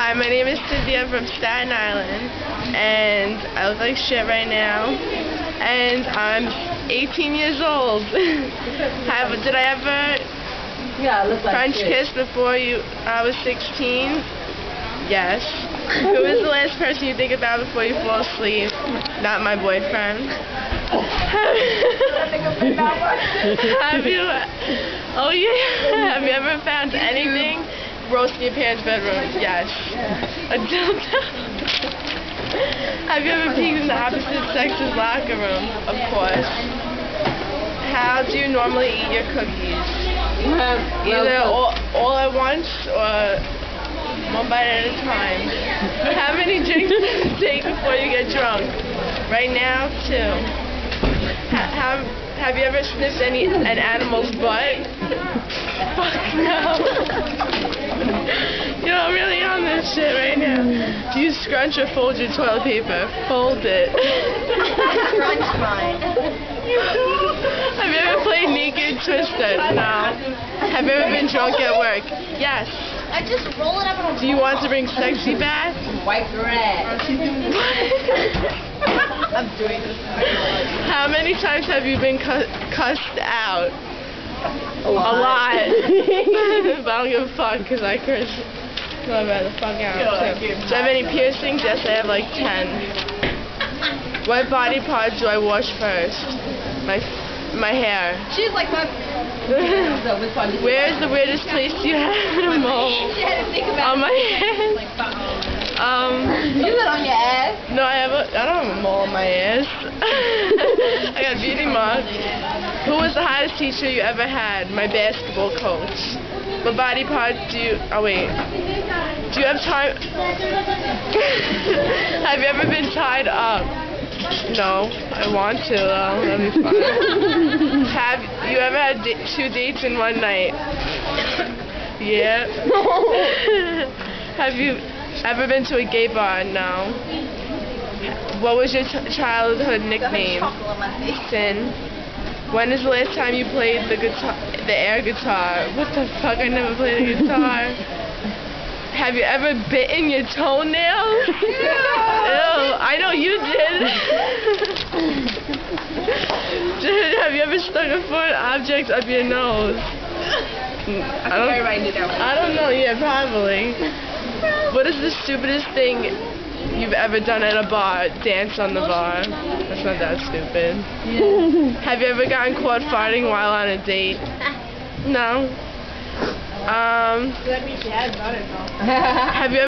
Hi, my name is Cynthia from Staten Island, and I look like shit right now, and I'm 18 years old. Did I ever French kiss before I was 16? Yes. Who is the last person you think about before you fall asleep? Not my boyfriend. Have you ever found anything roast in your parents' bedroom? Yes. Have you ever peeked in the opposite sex's locker room? Of course. How do you normally eat your cookies? Either all at once or one bite at a time. How many drinks do you take before you get drunk? Right now, 2. Have you ever sniffed an animal's butt? Fuck no. You know, I'm really on this shit right now. Do you scrunch or fold your toilet paper? Fold it. Scrunch mine. Have you ever played Naked Twister? No. Have you ever been drunk at work? Yes. I just roll it up on a Do you want to bring sexy back? Wipe your ass. I'm doing this. How many times have you been cussed out? A lot. But I don't give a fuck because I curse. So I'd rather fuck out. Do you have any piercings? Yes, I have like 10. What body part do I wash first? My hair. She's like my... Where is the weirdest place you had a mole? She had to think about on my head. You got on your ass? No, I don't have a mole on my ass. I got beauty marks. Who was the hottest teacher you ever had? My basketball coach. What body part do you... Oh, wait. Do you have time... Have you ever been tied up? No. I want to, though. That'd be fun. Have you ever had 2 dates in one night? Yeah. Have you ever been to a gay bar? No. What was your childhood nickname? Sin. When is the last time you played the air guitar? What the fuck? I never played a guitar. Have you ever bitten your toenail? Ew, I know you did. Have you ever stuck a foreign object up your nose? I don't know. Yeah, probably. What is the stupidest thing you've ever done at a bar? Dance on the bar. That's not that stupid. Yeah. Have you ever gotten caught farting while on a date? No. Have you ever